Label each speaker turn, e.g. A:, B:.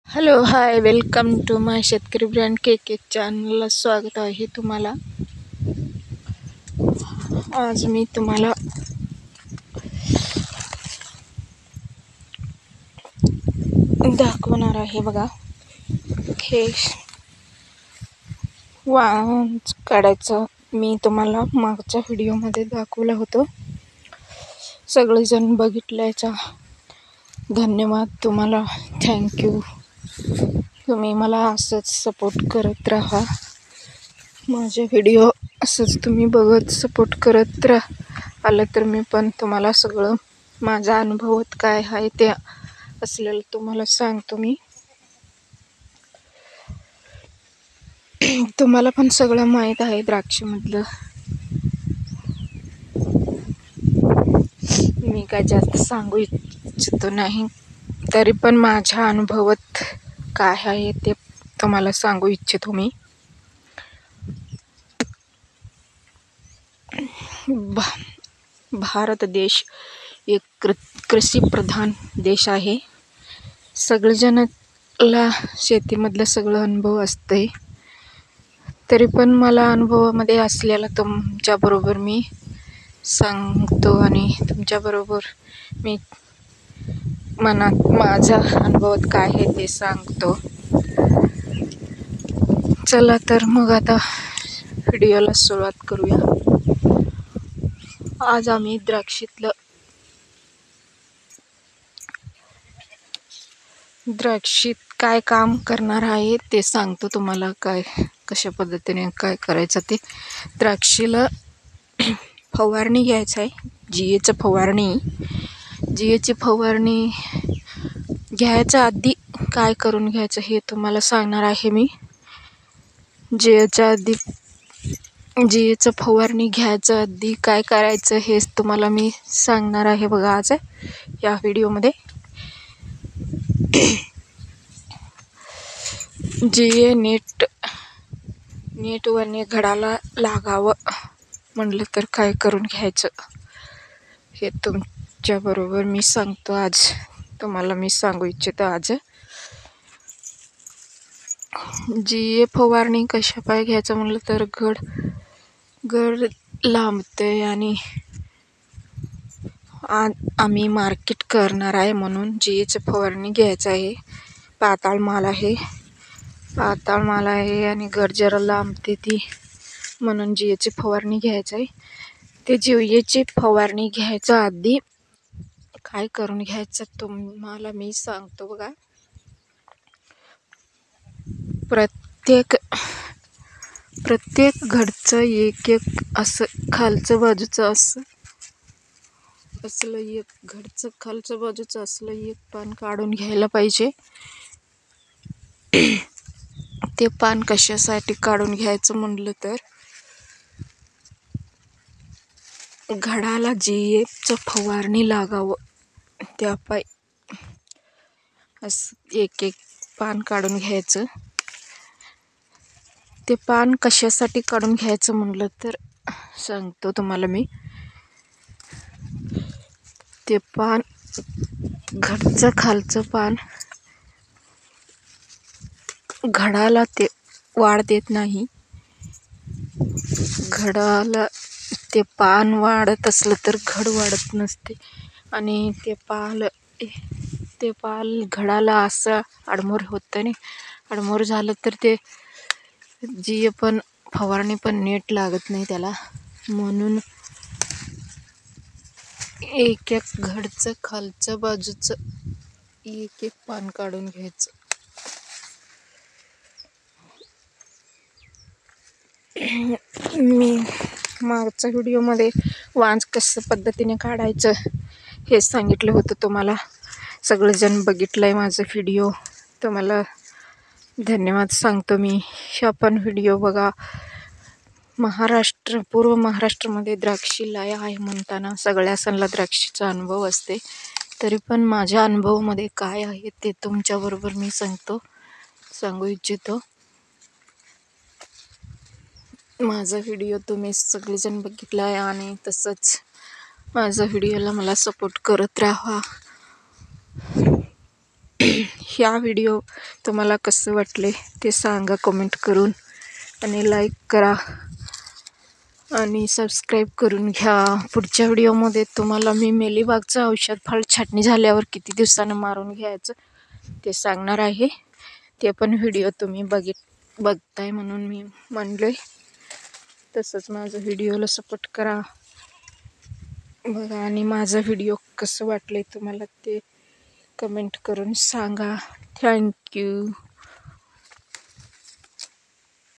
A: Hello hi welcome to माय शेतकरी brand cake चॅनलला स्वागत आहे तुम्हाला। आज मी तुम्हाला दाखवणार आहे बघा, हे वांज काढायचं मी तुम्हाला मागच्या व्हिडिओमध्ये दाखवलं होतं। सगळेजण बघितल्याचा धन्यवाद तुम्हाला, थँक्यू। तुम्ही मला असंच सपोर्ट करत राहा, माझे व्हिडिओ असंच तुम्ही बघत सपोर्ट करत आलं तर मी पण तुम्हाला सगळं माझा अनुभव काय आहे ते असलेलं तुम्हाला सांगतो। मी तुम्हाला पण सगळं माहीत आहे द्राक्षमधलं, मी काय जास्त सांगू इच्छितो नाही, तरी पण माझ्या अनुभवात काय आहे ते तुम्हाला सांगू इच्छितो। मी भारत देश एक कृषी प्रधान देश आहे। सगळेजणला शेतीमधलं सगळं अनुभव असते, तरी पण मला अनुभवामध्ये असलेला तुमच्याबरोबर मी सांगतो आणि तुमच्याबरोबर मी मनात माझा अनुभवात काय आहे ते सांगतो। चला तर मग आता व्हिडिओला सुरुवात करूया। आज आम्ही द्राक्षीत काय काम करणार आहे ते सांगतो तुम्हाला, काय कशा पद्धतीने काय करायचं ते। द्राक्षीला फवारणी घ्यायचं आहे, जीएची फवारणी घ्यायच्या आधी काय करून घ्यायचं हे तुम्हाला सांगणार आहे मी। जीएचं फवारणी घ्यायच्या आधी काय करायचं हे तुम्हाला मी सांगणार आहे बघा आज या व्हिडिओमध्ये। जीए नेटवरने घडाला लागावं म्हणलं तर काय करून घ्यायचं हे तुमच्या बरोबर मी सांगतो आज, तुम्हाला मी सांगू इच्छितो आज। जीए फवारणी कशा पाय घ्यायचं म्हणलं तर घड लांबते आणि आम्ही मार्केट करणार आहे म्हणून जीएची फवारणी घ्यायचं आहे। पाताळ माल आहे आणि घड जरा लांबते ती, म्हणून जीएची फवारणी घ्यायचं आहे। ते जीएची फवारणी घ्यायच्या आधी काय करून घ्यायचं तुम्हाला मी सांगतो बघा। प्रत्येक घडचं एक असं खालचं बाजूचं असलं एक घडचं खालचं बाजूचं असलं एक पान काढून घ्यायला पाहिजे। ते पान कशासाठी काढून घ्यायचं म्हणलं तर घडाला जीएचं फवारणी लागावं, त्या पाय असं एक पान काढून घ्यायचं। ते पान कशासाठी काढून घ्यायचं म्हणलं तर सांगतो तुम्हाला मी। ते पान घडचं खालचं पान घडाला ते वाढ देत नाही, घडाला ते पान वाढत असलं तर घड वाढत नसते आणि ते पाल घडाला असं आडमोर होतं नाही, आडमोर झालं तर ते जीए पण फवारणी पण नीट लागत नाही त्याला, म्हणून एक घडचं खालचं बाजूचं एक पान काढून घ्यायचं। मी मागच्या व्हिडिओमध्ये वांज कसं पद्धतीने काढायचं हे सांगितलं होतं तुम्हाला, सगळेजण बघितलंय माझं व्हिडिओ, तुम्हाला धन्यवाद सांगतो मी। हा पण व्हिडिओ बघा। पूर्व महाराष्ट्रामध्ये द्राक्षी लाय आहे म्हणताना सगळ्या सणाला द्राक्षीचा अनुभव असते, तरी पण माझ्या अनुभवामध्ये काय आहे ते तुमच्याबरोबर मी सांगू इच्छितो। माझा व्हिडिओ तुम्ही सगळेजण बघितला आहे आणि तसंच माझा व्हिडिओला मला सपोर्ट करत राहा। ह्या व्हिडिओ तुम्हाला कसं वाटले ते सांगा कमेंट करून, आणि लाईक करा आणि सबस्क्राईब करून घ्या. पुढच्या व्हिडिओमध्ये तुम्हाला मी मेलीबागचं औषध फळ छाटणी झाल्यावर किती दिवसानं मारून घ्यायचं ते सांगणार आहे. ते पण व्हिडिओ तुम्ही बघताय म्हणून मी म्हणलोय. तसंच माझं व्हिडिओला सपोर्ट करा बघा, आणि माझा व्हिडिओ कसं वाटलंय तुम्हाला ते कमेंट करून सांगा. थँक्यू.